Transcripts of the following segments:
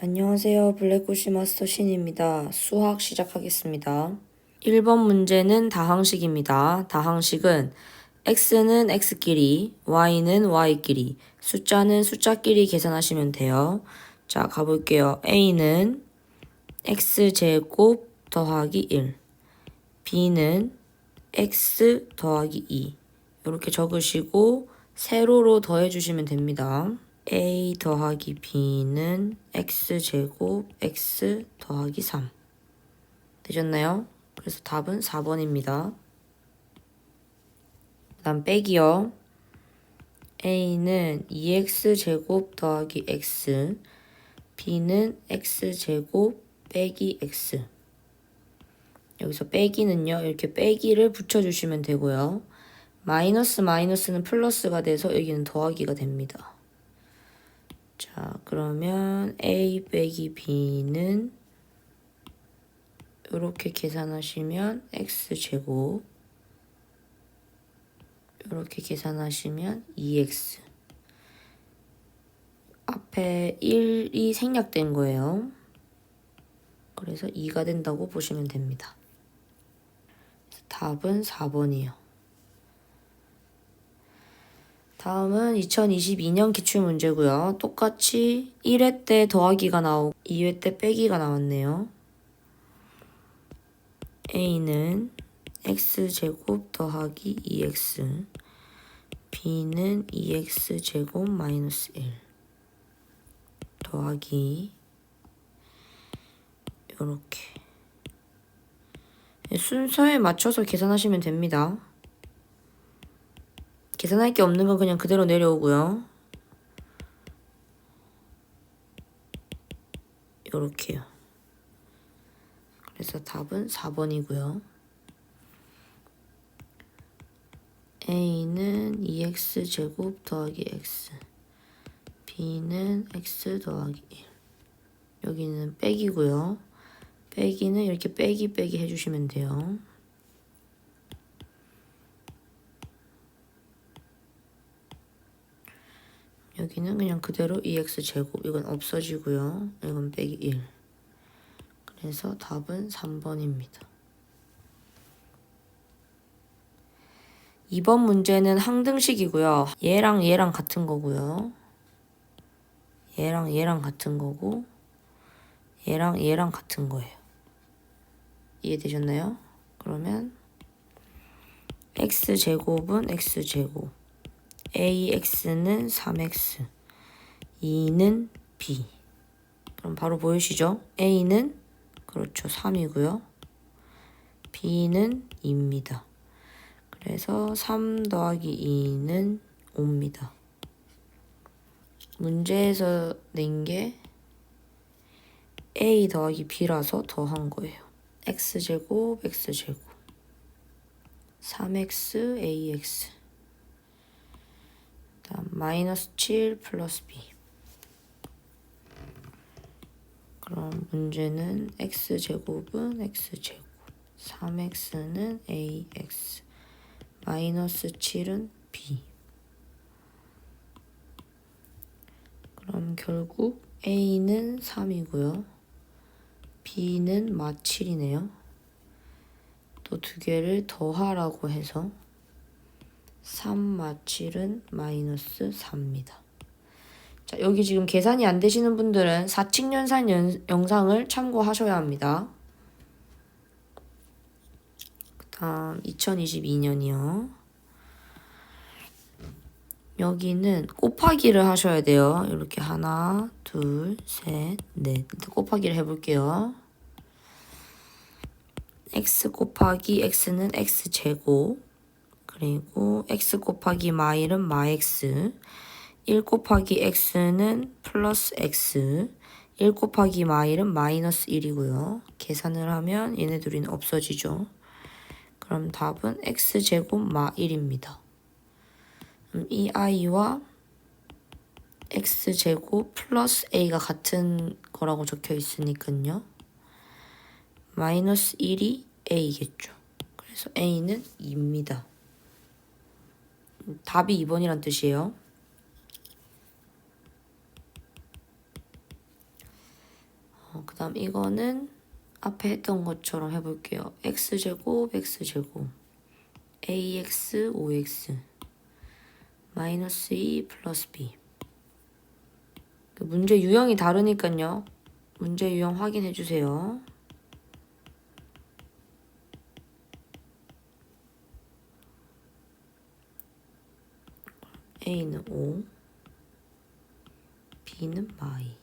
안녕하세요. 블랙구시 마스터 신입니다. 수학 시작하겠습니다. 1번 문제는 다항식입니다. 다항식은 x는 x끼리, y는 y끼리, 숫자는 숫자끼리 계산하시면 돼요. 자, 가볼게요. a는 x제곱 더하기 1, b는 x 더하기 2 이렇게 적으시고 세로로 더해주시면 됩니다. a 더하기 b는 x제곱 x 더하기 3 되셨나요? 그래서 답은 4번입니다. 그 다음 빼기요. a는 2x제곱 더하기 x, b는 x제곱 빼기 x. 여기서 빼기는요, 이렇게 빼기를 붙여주시면 되고요. 마이너스 마이너스는 플러스가 돼서 여기는 더하기가 됩니다. 자, 그러면 a 빼기 b는 이렇게 계산하시면 x제곱, 이렇게 계산하시면 2x. 앞에 1이 생략된 거예요. 그래서 2가 된다고 보시면 됩니다. 답은 4번이에요. 다음은 2022년 기출문제고요. 똑같이 1회 때 더하기가 나오고 2회 때 빼기가 나왔네요. a는 x제곱 더하기 2x, b는 2x제곱 마이너스 1 더하기 요렇게 순서에 맞춰서 계산하시면 됩니다. 계산할 게 없는 건 그냥 그대로 내려오고요. 요렇게요. 그래서 답은 4번이고요. a는 2x제곱 더하기 x, b는 x 더하기 1. 여기는 빼기고요. 빼기는 이렇게 빼기 해주시면 돼요. 여기는 그냥 그대로 2x제곱, 이건 없어지고요. 이건 빼기 1. 그래서 답은 3번입니다. 2번 문제는 항등식이고요. 얘랑 얘랑 같은 거고요. 얘랑 얘랑 같은 거고 얘랑 얘랑 같은 거예요. 이해되셨나요? 그러면 x제곱은 x제곱, ax는 3x, 2는 b. 그럼 바로 보이시죠? a는 그렇죠, 3이고요. b는 2입니다. 그래서 3 더하기 2는 5입니다. 문제에서 낸 게 a 더하기 b라서 더한 거예요. x제곱 x제곱 3x ax 다음 마이너스 7 플러스 b. 그럼 문제는 x제곱은 x제곱, 3x는 ax, 마이너스 7은 b. 그럼 결국 a는 3이고요. b는 마 7이네요. 또 두 개를 더하라고 해서 3 마 7은 마이너스 4입니다. 자, 여기 지금 계산이 안 되시는 분들은 사칙연산 영상을 참고하셔야 합니다. 그 다음 2022년이요. 여기는 곱하기를 하셔야 돼요. 이렇게 하나, 둘, 셋, 넷. 곱하기를 해볼게요. x 곱하기 x는 x제곱, 그리고 x 곱하기 마일은 마x, 1 곱하기 x는 플러스 x, 1 곱하기 마일은 마이너스 1이고요. 계산을 하면 얘네 둘이는 없어지죠. 그럼 답은 x제곱 마 1입니다. 이 i와 x제곱 플러스 a가 같은 거라고 적혀 있으니까요. 마이너스 1이 a겠죠. 그래서 a는 2입니다. 답이 2번이란 뜻이에요. 그 다음 이거는 앞에 했던 것처럼 해볼게요. x제곱 x제곱 ax 5x 마이너스 2 플러스 b. 문제 유형이 다르니까요. 문제 유형 확인해주세요. A는 5, B는 마이.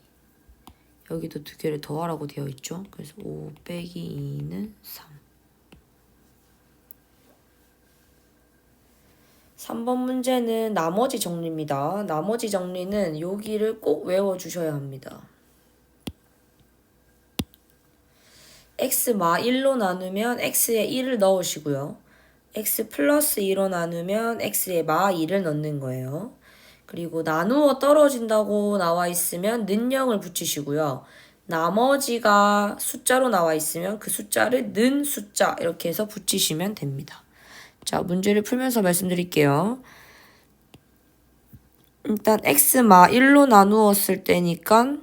여기도 두 개를 더하라고 되어 있죠. 그래서 5 빼기 2는 3. 3번 문제는 나머지 정리입니다. 나머지 정리는 여기를 꼭 외워주셔야 합니다. x 마 1로 나누면 x에 1을 넣으시고요. x 플러스 2로 나누면 x에 마 2를 넣는 거예요. 그리고 나누어 떨어진다고 나와 있으면 는 0을 붙이시고요. 나머지가 숫자로 나와 있으면 그 숫자를 는 숫자 이렇게 해서 붙이시면 됩니다. 자, 문제를 풀면서 말씀드릴게요. 일단 x마 1로 나누었을 때니까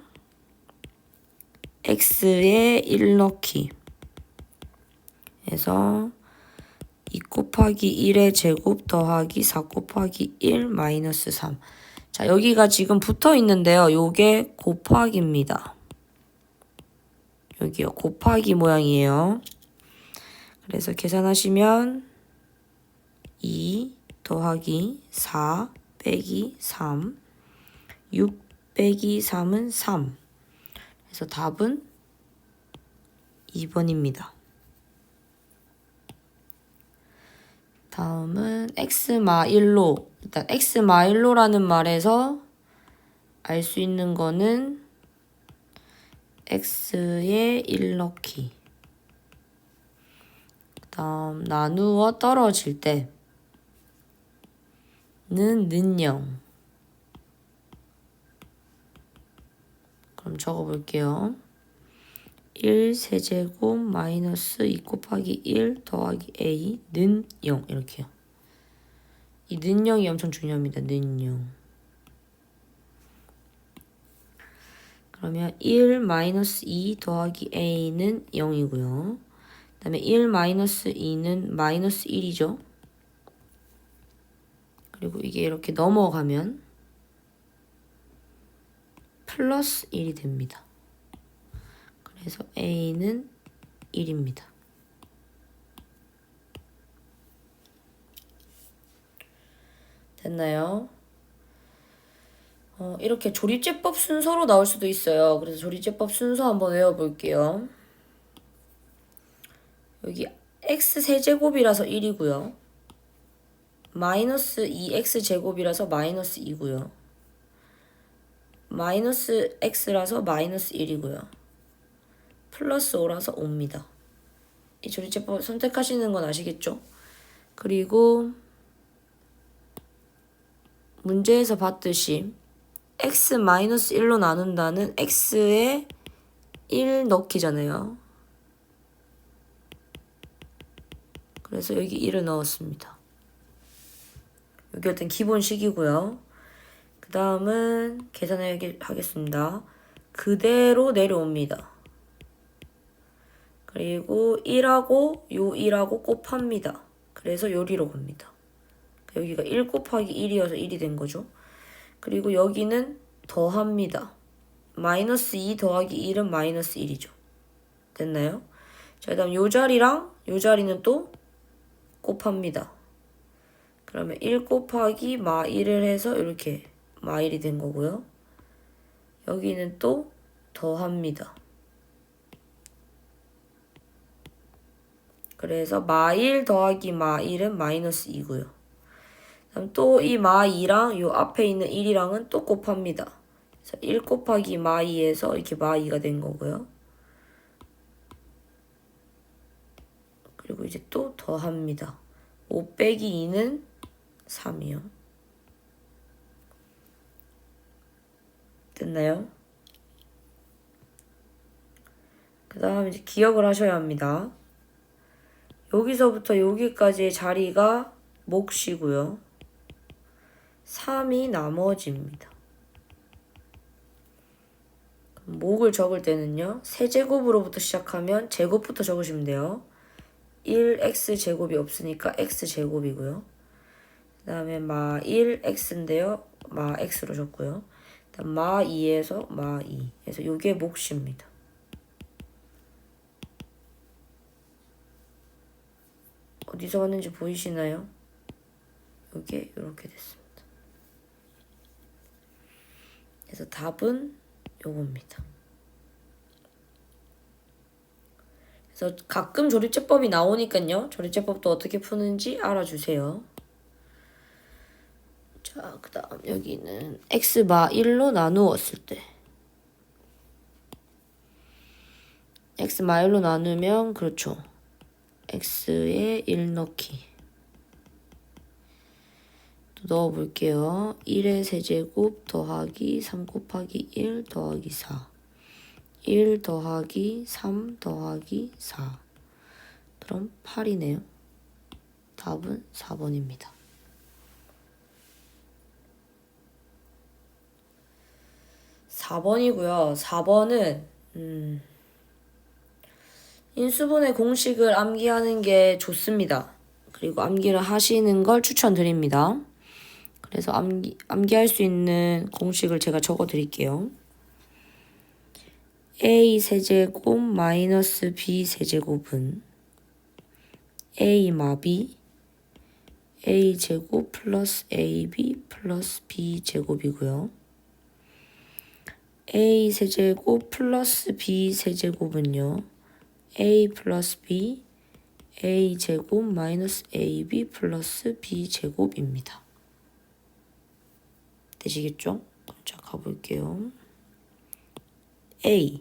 x에 1 넣기 해서 2 곱하기 1의 제곱 더하기 4 곱하기 1 마이너스 3. 자, 여기가 지금 붙어 있는데요. 요게 곱하기입니다. 여기요. 곱하기 모양이에요. 그래서 계산하시면 2 더하기 4 빼기 3 6 빼기 3은 3. 그래서 답은 2번입니다. 다음은 x마 1로. 일단 x마 1로라는 말에서 알 수 있는 거는 x에 1 넣기. 그 다음 나누어 떨어질 때는 는 0. 그럼 적어볼게요. 1 세제곱 마이너스 2 곱하기 1 더하기 a 는 0 이렇게요. 이 는 0이 엄청 중요합니다. 는 0. 그러면 1 마이너스 2 더하기 a는 0이고요. 그 다음에 1 마이너스 2는 마이너스 1이죠. 그리고 이게 이렇게 넘어가면 플러스 1이 됩니다. 그래서 a는 1입니다. 됐나요? 이렇게 조립제법 순서로 나올 수도 있어요. 그래서 조립제법 순서 한번 외워볼게요. 여기 x 세제곱이라서 1이고요. 마이너스 2x 제곱이라서 마이너스 2고요. 마이너스 x라서 마이너스 1이고요. 플러스 5라서 5입니다. 이 조립제법 선택하시는 건 아시겠죠? 그리고 문제에서 봤듯이 x-1로 나눈다는 x에 1 넣기잖아요. 그래서 여기 1을 넣었습니다. 여기 일단 기본식이고요. 그 다음은 계산하겠습니다. 그대로 내려옵니다. 그리고 1하고 요 1하고 곱합니다. 그래서 요리로 갑니다. 여기가 1 곱하기 1이어서 1이 된 거죠. 그리고 여기는 더합니다. 마이너스 2 더하기 1은 마이너스 1이죠. 됐나요? 자, 그 다음 요 자리랑 요 자리는 또 곱합니다. 그러면 1 곱하기 마 1을 해서 이렇게 마 1이 된 거고요. 여기는 또 더합니다. 그래서 마 1 더하기 마 1은 마이너스 2고요. 그럼 또 이 마 2랑 요 앞에 있는 1이랑은 또 곱합니다. 그래서 1 곱하기 마 2에서 이렇게 마 2가 된 거고요. 그리고 이제 또 더합니다. 5 빼기 2는 3이요. 됐나요? 그 다음 이제 기억을 하셔야 합니다. 여기서부터 여기까지의 자리가 몫이고요. 3이 나머지입니다. 목을 적을 때는요. 세제곱으로부터 시작하면 제곱부터 적으시면 돼요. 1x제곱이 없으니까 x제곱이고요. 그 다음에 마 1x인데요. 마 x로 적고요. 그다음 마 2에서 마 2. 그래서 요게 몫입니다. 어디서 왔는지 보이시나요? 요게 이렇게 됐습니다. 그래서 답은 요겁니다. 그래서 가끔 조립제법이 나오니까요. 조립제법도 어떻게 푸는지 알아주세요. 자, 그 다음 여기는 x바 1로 나누었을 때 x마 1로 나누면 그렇죠. x에 1 넣기. 또 넣어볼게요. 1의 세제곱 더하기 3 곱하기 1 더하기 4. 1 더하기 3 더하기 4. 그럼 8이네요. 답은 4번입니다. 4번이고요. 4번은 인수분해 공식을 암기하는 게 좋습니다. 그리고 암기를 하시는 걸 추천드립니다. 그래서 암기할 수 있는 공식을 제가 적어 드릴게요. a 세제곱 마이너스 b 세제곱은 a 마비 a 제곱 플러스 ab 플러스 b 제곱이고요. a 세제곱 플러스 b 세제곱은요. a 플러스 b a 제곱 마이너스 ab 플러스 b 제곱입니다. 되시겠죠? 자, 가볼게요. a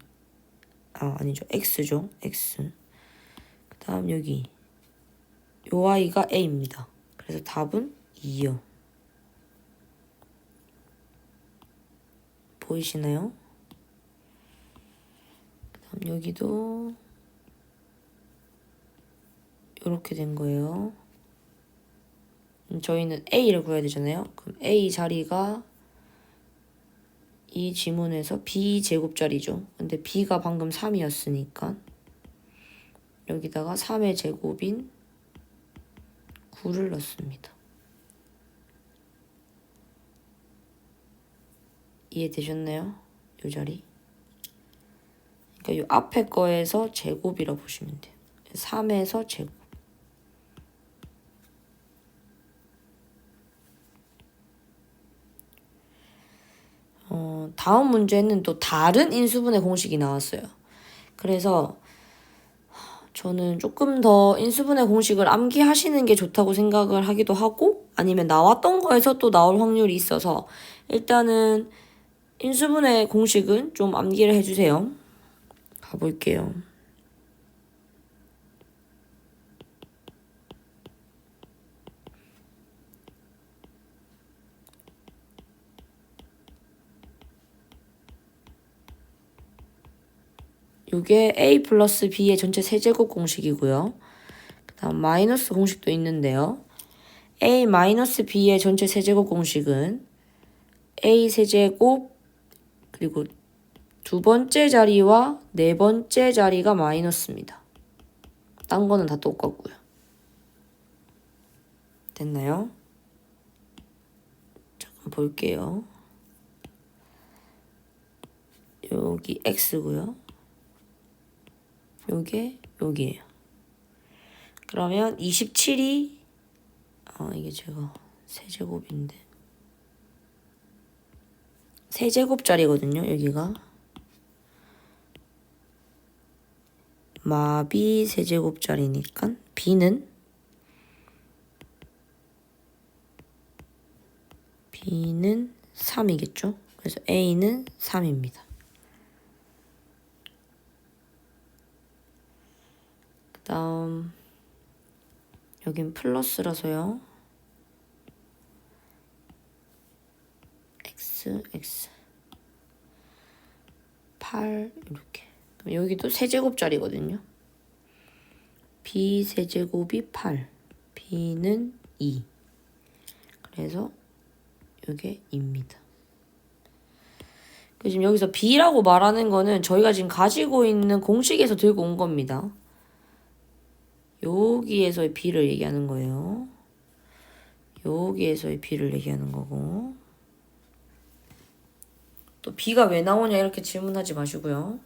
아니죠. x죠. x. 그 다음 여기 요 아이가 a입니다. 그래서 답은 2요. 보이시나요? 그 다음 여기도 이렇게 된 거예요. 저희는 a를 구해야 되잖아요. 그럼 a 자리가 이 지문에서 b 제곱자리죠. 근데 b가 방금 3이었으니까 여기다가 3의 제곱인 9를 넣습니다. 이해되셨나요? 이 자리. 그러니까 이 앞에 거에서 제곱이라 보시면 돼요. 3에서 제곱. 다음 문제는 또 다른 인수분해 공식이 나왔어요. 그래서 저는 조금 더 인수분해 공식을 암기하시는 게 좋다고 생각을 하기도 하고 아니면 나왔던 거에서 또 나올 확률이 있어서 일단은 인수분해 공식은 좀 암기를 해주세요. 가볼게요. 이게 a 플러스 b의 전체 세제곱 공식이고요. 그 다음 마이너스 공식도 있는데요. a 마이너스 b의 전체 세제곱 공식은 a 세제곱 그리고 두 번째 자리와 네 번째 자리가 마이너스입니다. 딴 거는 다 똑같고요. 됐나요? 잠깐 볼게요. 여기 x고요. 요게 여기에요. 그러면 27이 이게 제가 세제곱인데 세제곱짜리거든요. 여기가 마비 세제곱짜리니까 b는 3이겠죠. 그래서 a는 3입니다. 그 다음 여긴 플러스라서요. x 8 이렇게. 그럼 여기도 세제곱짜리거든요. b 세제곱이 8, b는 2. 그래서 이게 2입니다. 지금 여기서 b라고 말하는 거는 저희가 지금 가지고 있는 공식에서 들고 온 겁니다. 여기에서의 b를 얘기하는 거예요. 여기에서의 b를 얘기하는 거고. 또 b가 왜 나오냐 이렇게 질문하지 마시고요.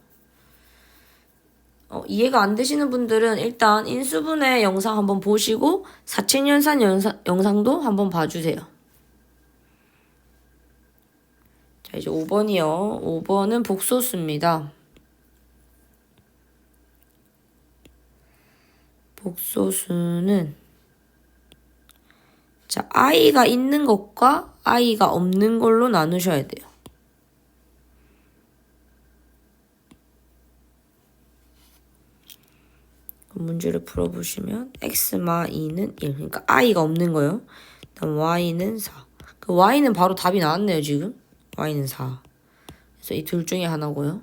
이해가 안 되시는 분들은 일단 인수분해 영상 한번 보시고 사칙연산 영상도 한번 봐주세요. 자, 이제 5번이요. 5번은 복소수입니다. 복소수는 자, i가 있는 것과 i가 없는 걸로 나누셔야 돼요. 문제를 풀어보시면 x마 2는 1. 그러니까 i가 없는 거예요. 그다음 y는 4. 그 y는 바로 답이 나왔네요, 지금. y는 4. 그래서 이 둘 중에 하나고요.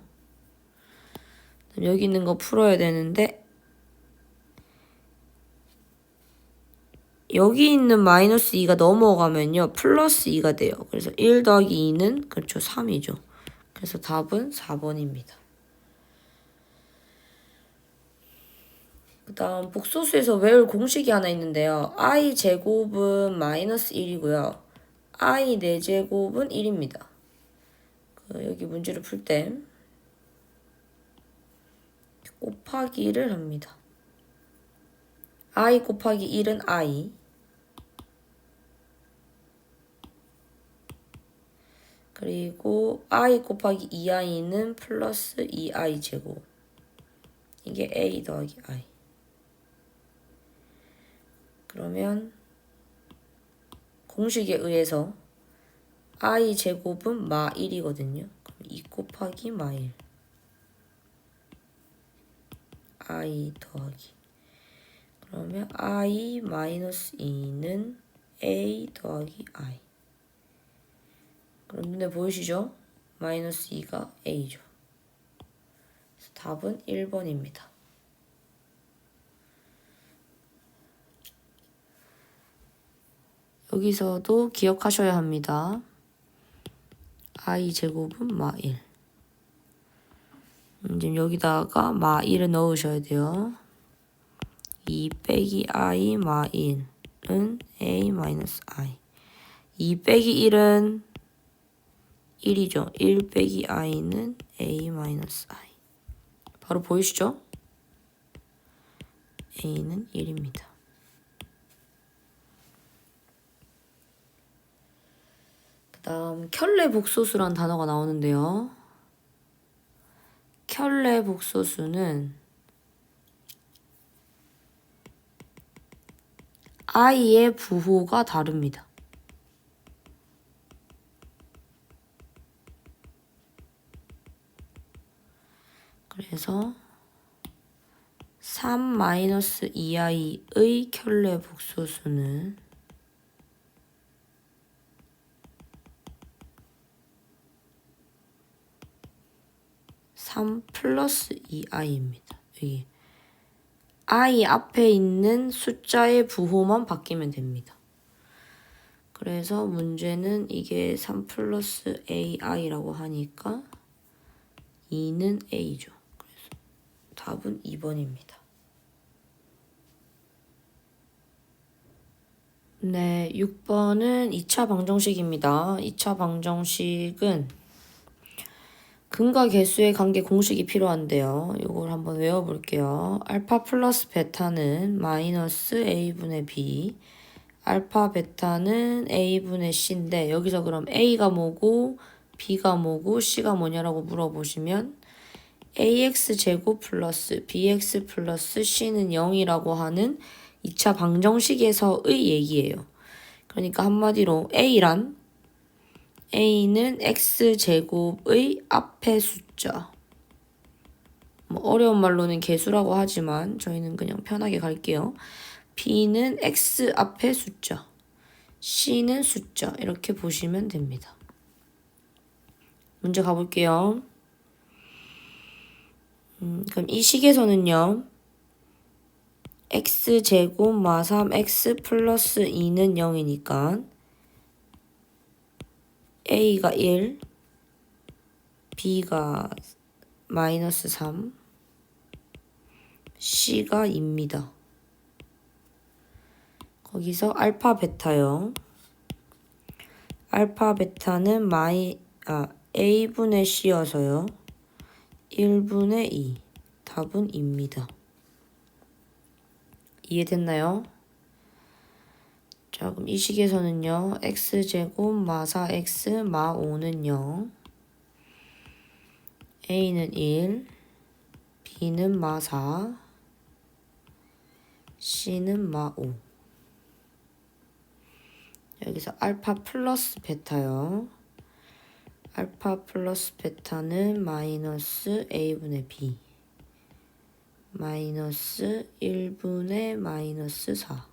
여기 있는 거 풀어야 되는데 여기 있는 마이너스 2가 넘어가면요. 플러스 2가 돼요. 그래서 1 더하기 2는 그렇죠. 3이죠. 그래서 답은 4번입니다. 그 다음 복소수에서 외울 공식이 하나 있는데요. i 제곱은 마이너스 1이고요. i 4제곱은 1입니다. 여기 문제를 풀 때 곱하기를 합니다. i 곱하기 1은 i. 그리고 i 곱하기 2i는 플러스 2i 제곱. 이게 a 더하기 i. 그러면 공식에 의해서 i 제곱은 마 1이거든요. 그럼 2 곱하기 마 1. i 더하기. 그러면 i 마이너스 2는 a 더하기 i. 그럼 눈에 보이시죠? 마이너스 2가 a죠. 그래서 답은 1번입니다. 여기서도 기억하셔야 합니다. i 제곱은 마 1. 지금 여기다가 마 1을 넣으셔야 돼요. 2 빼기 i 마 1은 a 마이너스 i. 2 빼기 1은 1이죠. 1 빼기 i는 a 마이너스 i. 바로 보이시죠? a는 1입니다. 그 다음 켤레 복소수란 단어가 나오는데요. 켤레 복소수는 i의 부호가 다릅니다. 그래서 3-2i의 켤레 복소수는 3 플러스 2i입니다. 여기 i 앞에 있는 숫자의 부호만 바뀌면 됩니다. 그래서 문제는 이게 3 플러스 ai라고 하니까 2는 a죠. 그래서 답은 2번입니다. 네, 6번은 2차 방정식입니다. 2차 방정식은 근과 개수의 관계 공식이 필요한데요. 이걸 한번 외워볼게요. 알파 플러스 베타는 마이너스 a분의 b, 알파 베타는 a분의 c인데 여기서 그럼 a가 뭐고 b가 뭐고 c가 뭐냐라고 물어보시면 ax제곱 플러스 bx 플러스 c는 0이라고 하는 2차 방정식에서의 얘기예요. 그러니까 한마디로 A는 x제곱의 앞에 숫자. 뭐 어려운 말로는 개수라고 하지만 저희는 그냥 편하게 갈게요. B는 x 앞에 숫자. C는 숫자. 이렇게 보시면 됩니다. 문제 가볼게요. 그럼 이 식에서는요. x제곱 마 3x 플러스 2는 0이니까 A가 1, B가 마이너스 3, C가 2입니다. 거기서 알파 베타요. 알파 베타는 A분의 C여서요. 1분의 2. 답은 2입니다. 이해됐나요? 자, 그럼 이 식에서는요. x제곱 마 4x 마 5는 0. A는 1. B는 마 4. C는 마 5. 여기서 알파 플러스 베타요. 알파 플러스 베타는 마이너스 A분의 B. 마이너스 1분의 마이너스 4.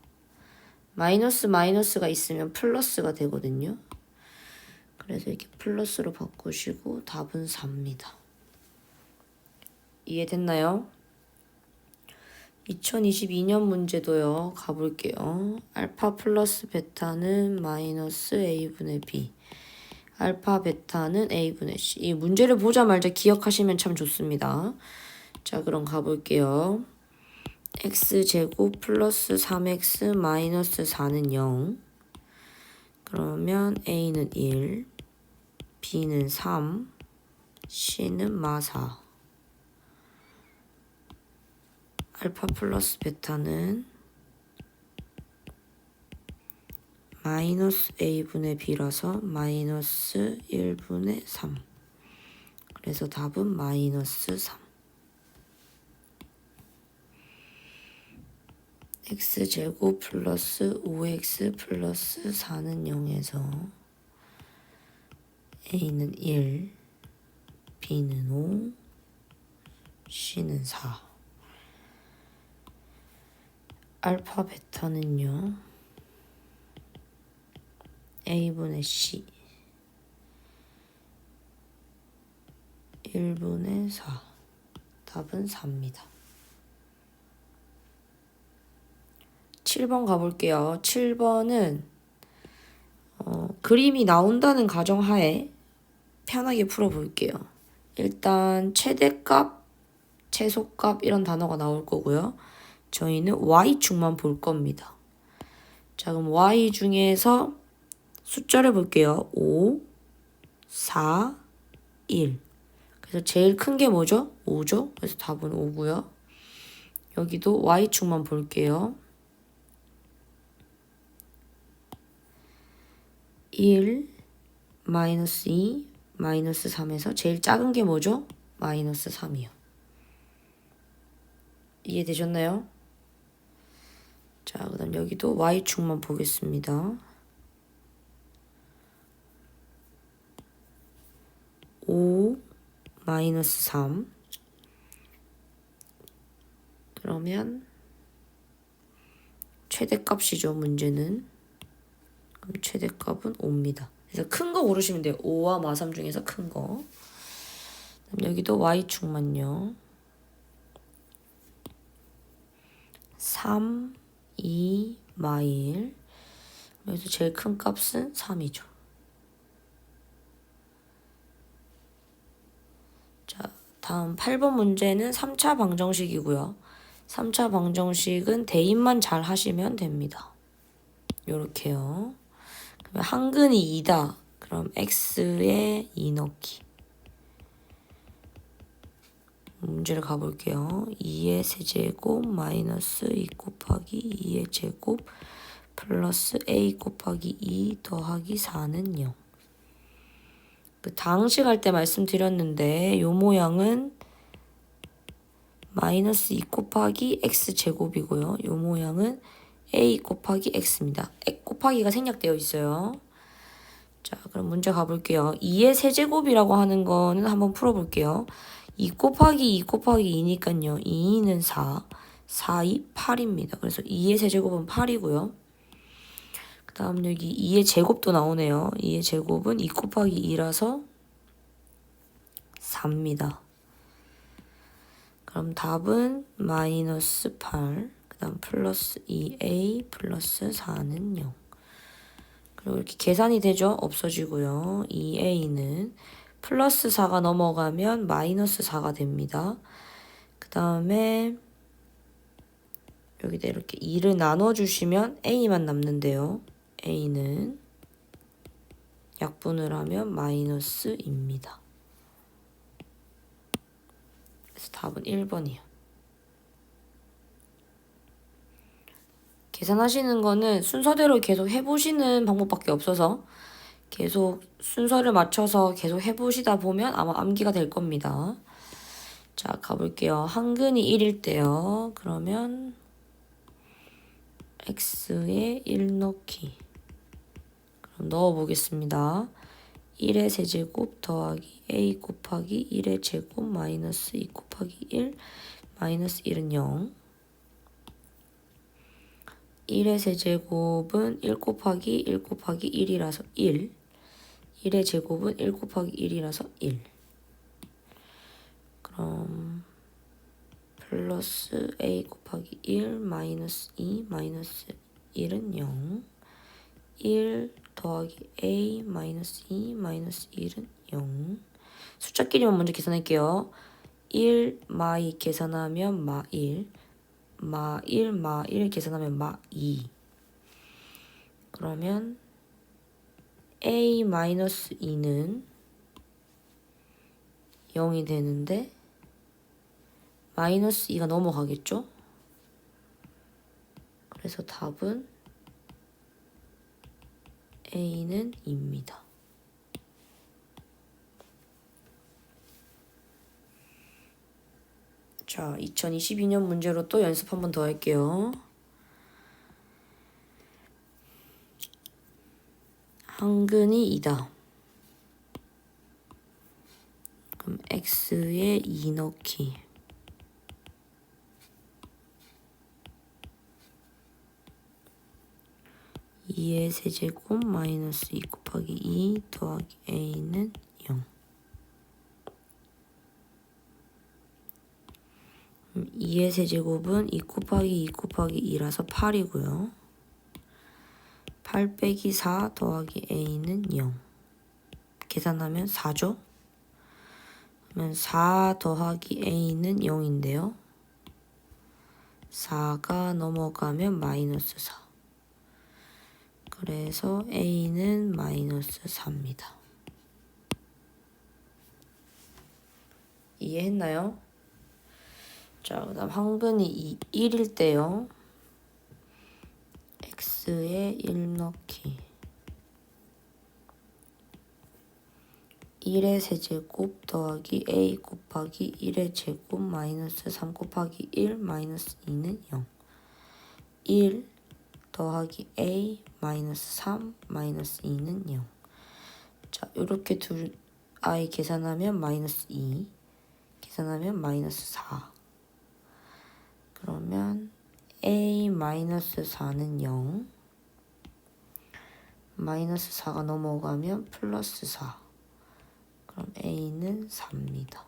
마이너스가 있으면 플러스가 되거든요. 그래서 이렇게 플러스로 바꾸시고 답은 4입니다. 이해됐나요? 2022년 문제도요. 가볼게요. 알파 플러스 베타는 마이너스 A분의 B. 알파 베타는 A분의 C. 이 문제를 보자마자 기억하시면 참 좋습니다. 자, 그럼 가볼게요. x제곱 플러스 3x 마이너스 4는 0. 그러면 A는 1, B는 3, C는 마 4. 알파 플러스 베타는 마이너스 A분의 B라서 마이너스 1분의 3. 그래서 답은 마이너스 3. x제곱 플러스 5x 플러스 4는 0에서 A는 1, B는 5, C는 4. 알파 베타는요. A분의 C 1분의 4. 답은 4입니다. 7번 가볼게요. 7번은 그림이 나온다는 가정하에 편하게 풀어볼게요. 일단 최대값, 최소값 이런 단어가 나올 거고요. 저희는 Y축만 볼 겁니다. 자, 그럼 Y 중에서 숫자를 볼게요. 5, 4, 1. 그래서 제일 큰 게 뭐죠? 5죠? 그래서 답은 5고요. 여기도 Y축만 볼게요. 1, 마이너스 2, 마이너스 3에서 제일 작은 게 뭐죠? 마이너스 3이요. 이해되셨나요? 자, 그 다음 여기도 Y축만 보겠습니다. 5, 마이너스 3. 그러면 최대값이죠, 문제는. 그럼 최대값은 5입니다. 그래서 큰 거 고르시면 돼요. 5와 마3 중에서 큰 거. 그럼 여기도 Y축만요. 3, 2, 마1. 여기서 제일 큰 값은 3이죠. 자, 다음 8번 문제는 3차 방정식이고요. 3차 방정식은 대입만 잘 하시면 됩니다. 요렇게요. 그러면 한근이 2다. 그럼 x에 2 넣기. 문제를 가볼게요. 2의 세제곱 마이너스 2 곱하기 2의 제곱 플러스 a 곱하기 2 더하기 4는 0. 그 다항식 할 때 말씀드렸는데 요 모양은 마이너스 2 곱하기 x제곱이고요. 요 모양은 a 곱하기 x입니다. 곱하기가 생략되어 있어요. 자, 그럼 문제 가볼게요. 2의 세제곱이라고 하는 거는 한번 풀어볼게요. 2 곱하기 2 곱하기 2니까요. 2는 4, 4, 2, 8입니다. 그래서 2의 세제곱은 8이고요. 그 다음 여기 2의 제곱도 나오네요. 2의 제곱은 2 곱하기 2라서 4입니다. 그럼 답은 마이너스 8, 그 다음 플러스 2a 플러스 4는 0. 그리고 이렇게 계산이 되죠? 없어지고요. 2a는 플러스 4가 넘어가면 마이너스 4가 됩니다. 그 다음에 여기다 이렇게 2를 나눠주시면 a만 남는데요. a는 약분을 하면 마이너스입니다. 그래서 답은 1번이요. 계산하시는 거는 순서대로 계속 해보시는 방법밖에 없어서 계속 순서를 맞춰서 계속 해보시다 보면 아마 암기가 될 겁니다. 자, 가볼게요. 한근이 1일 때요. 그러면 x에 1 넣기. 그럼 넣어보겠습니다. 1의 세제곱 더하기 a 곱하기 1의 제곱 마이너스 2 곱하기 1 마이너스 1은 0. 1의 세제곱은 1 곱하기 1 곱하기 1이라서 1. 1의 제곱은 1 곱하기 1이라서 1. 그럼 플러스 a 곱하기 1 마이너스 2 마이너스 1은 0. 1 더하기 a 마이너스 2 마이너스 1은 0. 숫자끼리만 먼저 계산할게요. 1 마이 계산하면 마 1. 마 1, 마 1 계산하면 마 2. 그러면 a 마이너스 2는 0이 되는데 마이너스 2가 넘어가겠죠? 그래서 답은 a는 2입니다. 자, 2022년 문제로 또 연습 한 번 더 할게요. 한근이 2다. 그럼 x에 2 넣기. (2의 세제곱) 마이너스 2 곱하기 2 더하기 a는 0. 2의 세제곱은 2 곱하기 2 곱하기 2라서 8이고요. 8 빼기 4 더하기 a는 0. 계산하면 4죠? 그러면 4 더하기 a는 0인데요. 4가 넘어가면 마이너스 4. 그래서 a는 마이너스 4입니다. 이해했나요? 자, 그 다음 한근이 1일 때요. x에 1 넣기. 1의 세제곱 더하기 a 곱하기 1의 제곱 마이너스 3 곱하기 1 마이너스 2는 0. 1 더하기 a 마이너스 3 마이너스 2는 0. 자, 요렇게 둘 i 계산하면 마이너스 2. 계산하면 마이너스 4. 그러면 a 마이너스 4는 0. 마이너스 4가 넘어가면 플러스 4. 그럼 a는 4입니다.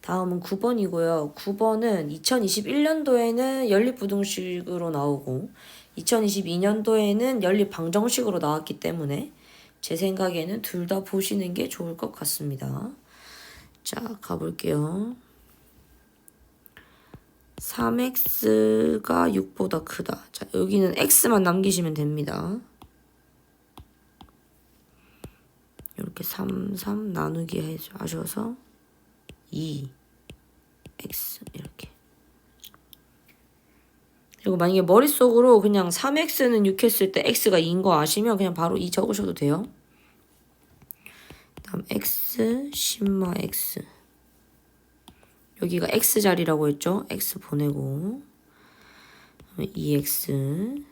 다음은 9번이고요. 9번은 2021년도에는 연립부등식으로 나오고 2022년도에는 연립방정식으로 나왔기 때문에 제 생각에는 둘 다 보시는 게 좋을 것 같습니다. 자, 가볼게요. 3x가 6보다 크다. 자, 여기는 x만 남기시면 됩니다. 이렇게 3 나누기 하셔서 2x 이렇게. 그리고 만약에 머릿속으로 그냥 3x는 6 했을 때 x가 2인 거 아시면 그냥 바로 2 적으셔도 돼요. 다음 x, 심마 x. 여기가 x자리라고 했죠? x 보내고 2x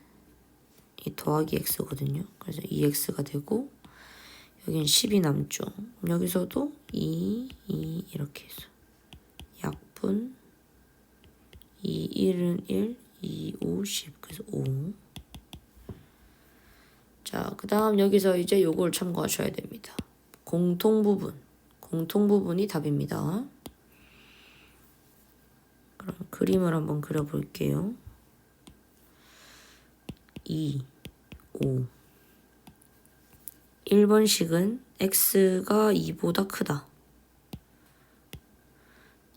이 더하기 x거든요. 그래서 2x가 되고 여긴 10이 남죠. 여기서도 2 이렇게 해서 약분 2, 1은 1, 2, 5, 10. 그래서 5. 자, 그 다음 여기서 이제 요걸 참고하셔야 됩니다. 공통부분. 공통부분이 답입니다. 그럼 그림을 한번 그려볼게요. 2, 5. 1번식은 x가 2보다 크다.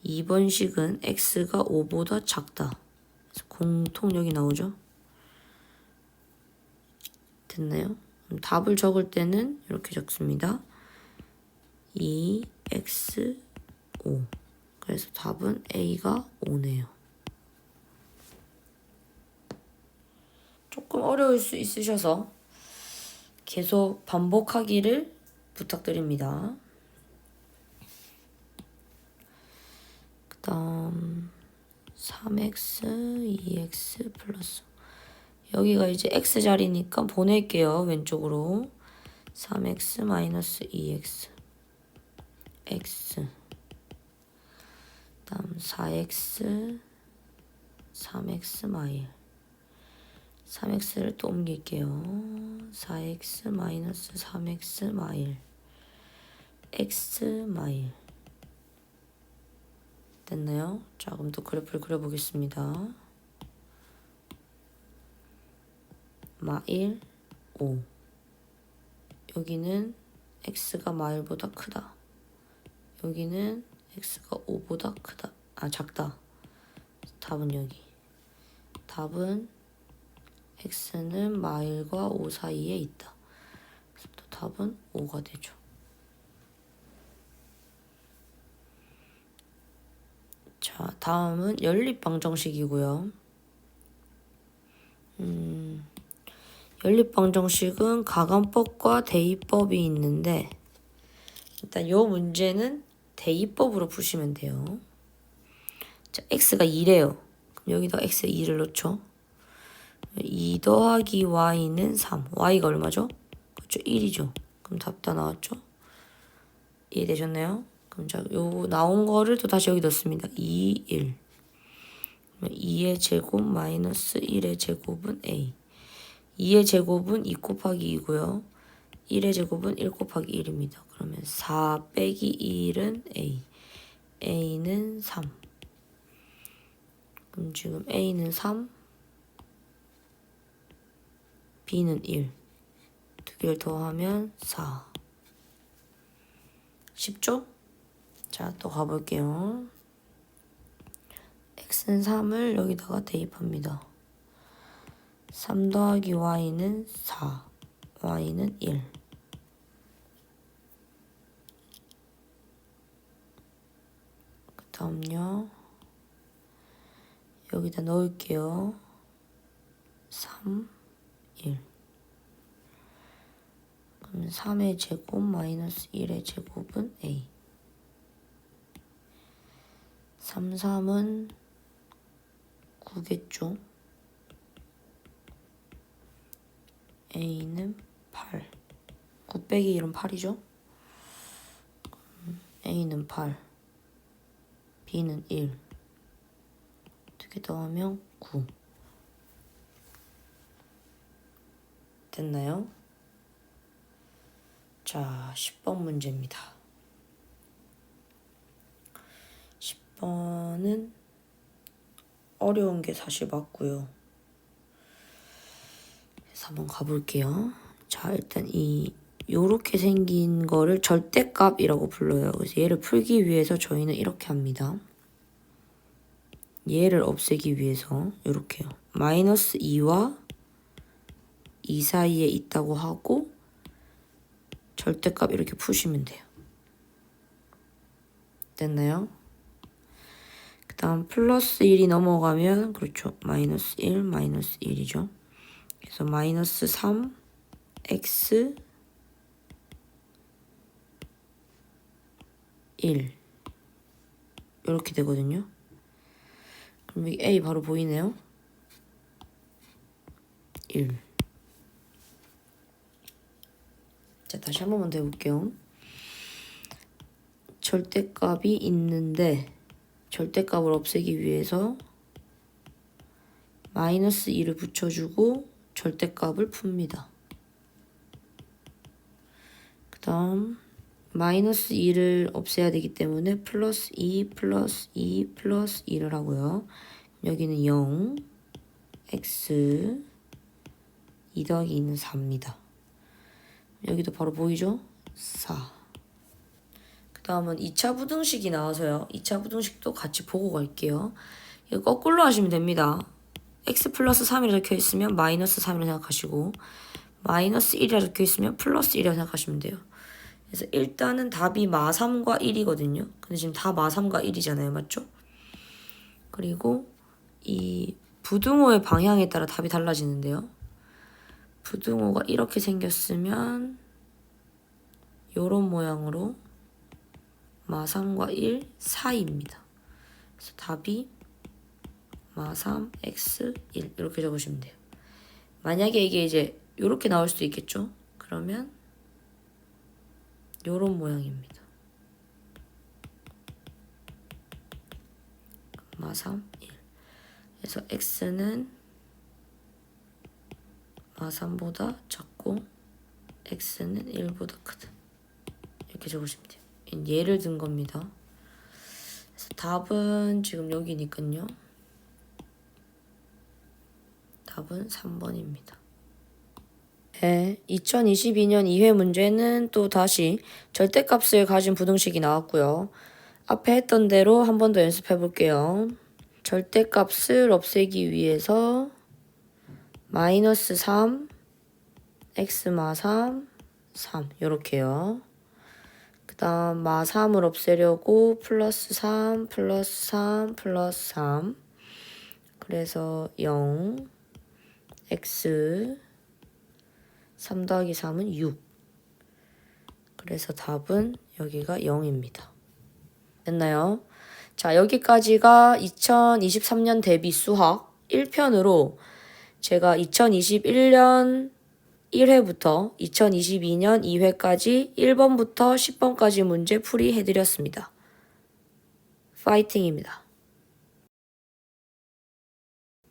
2번식은 x가 5보다 작다. 그래서 공통력이 나오죠. 됐나요? 그럼 답을 적을 때는 이렇게 적습니다. 2x 5. 그래서 답은 a가 5네요. 조금 어려울 수 있으셔서 계속 반복하기를 부탁드립니다. 그 다음 3x 2x 플러스 여기가 이제 x자리니까 보낼게요. 왼쪽으로 3x 마이너스 2x x 다음 4x 3x 마일 3x를 또 옮길게요. 4x 마이너스 3x 마일 x 마일 됐나요? 자, 그럼 또 그래프를 그려보겠습니다. 마일 5 여기는 x가 마일보다 크다. 여기는 x가 5보다 크다. 작다. 답은 여기. 답은 x는 마일과 5 사이에 있다. 그래서 또 답은 5가 되죠. 자, 다음은 연립방정식이고요. 연립방정식은 가감법과 대입법이 있는데 일단 요 문제는 대입법으로 푸시면 돼요. 자, x가 2래요. 그럼 여기다가 x에 2를 넣죠. 2 더하기 y는 3. y가 얼마죠? 그렇죠. 1이죠. 그럼 답 다 나왔죠? 이해되셨나요? 그럼 자, 요 나온 거를 또 다시 여기 넣습니다. 2, 1. 2의 제곱 마이너스 1의 제곱은 a. 2의 제곱은 2 곱하기 2고요. 1의 제곱은 1 곱하기 1입니다. 그러면 4 빼기 1은 a. a는 3. 그럼 지금 a는 3, b는 1. 두 개를 더하면 4. 쉽죠? 자, 또 가볼게요. x는 3을 여기다가 대입합니다. 3 더하기 y는 4, y는 1. 그 다음요. 여기다 넣을게요. 3, 1. 그러면 3의 제곱 마이너스 1의 제곱은 a. 3, 3은 9겠죠. a는 8. 9 빼기 1은 8이죠. a는 8. b는 1. 두 개 더하면 9. 됐나요? 자, 10번 문제입니다. 10번은 어려운 게 사실 맞고요. 그래서 한번 가볼게요. 자, 일단 요렇게 생긴 거를 절대값이라고 불러요. 그래서 얘를 풀기 위해서 저희는 이렇게 합니다. 얘를 없애기 위해서 요렇게요. 마이너스 2와 2 사이에 있다고 하고 절대값 이렇게 푸시면 돼요. 됐나요? 그 다음 플러스 1이 넘어가면 그렇죠. 마이너스 1, 마이너스 1이죠. 그래서 마이너스 3, x 1 이렇게 되거든요. 그럼 여기 a 바로 보이네요. 1. 자, 다시 한 번만 더 해볼게요. 절대값이 있는데 절대값을 없애기 위해서 마이너스 2를 붙여주고 절대값을 풉니다. 그 다음 마이너스 2를 없애야 되기 때문에 플러스 2 플러스 2 플러스 2를 하고요. 여기는 0 x 2 더하기 2는 4입니다. 여기도 바로 보이죠? 4. 그 다음은 2차 부등식이 나와서요. 2차 부등식도 같이 보고 갈게요. 이거 거꾸로 하시면 됩니다. x 플러스 3이라 적혀 있으면 마이너스 3이라 생각하시고 마이너스 1이라 적혀 있으면 플러스 1이라 생각하시면 돼요. 그래서 일단은 답이 마3과 1이거든요. 근데 지금 다 마3과 1이잖아요. 맞죠? 그리고 이 부등호의 방향에 따라 답이 달라지는데요. 부등호가 이렇게 생겼으면 요런 모양으로 마3과 1 사이입니다. 그래서 답이 마3, x, 1 이렇게 적으시면 돼요. 만약에 이게 이제 요렇게 나올 수도 있겠죠? 그러면 요런 모양입니다. 마3, 1. 그래서 x는 마3보다 작고 x는 1보다 크다. 이렇게 적으시면 돼요. 예를 든 겁니다. 그래서 답은 지금 여기니까요. 답은 3번입니다. 네, 2022년 2회 문제는 또 다시 절대값을 가진 부등식이 나왔고요. 앞에 했던 대로 한 번 더 연습해 볼게요. 절대값을 없애기 위해서 마이너스 3, x 마3, 3 요렇게요. 그 다음 마3을 없애려고 플러스 3, 플러스 3, 플러스 3 그래서 0 x 3 더하기 3은 6 그래서 답은 여기가 0입니다. 됐나요? 자, 여기까지가 2023년 대비 수학 1편으로 제가 2021년 1회부터 2022년 2회까지 1번부터 10번까지 문제 풀이 해드렸습니다. 파이팅입니다.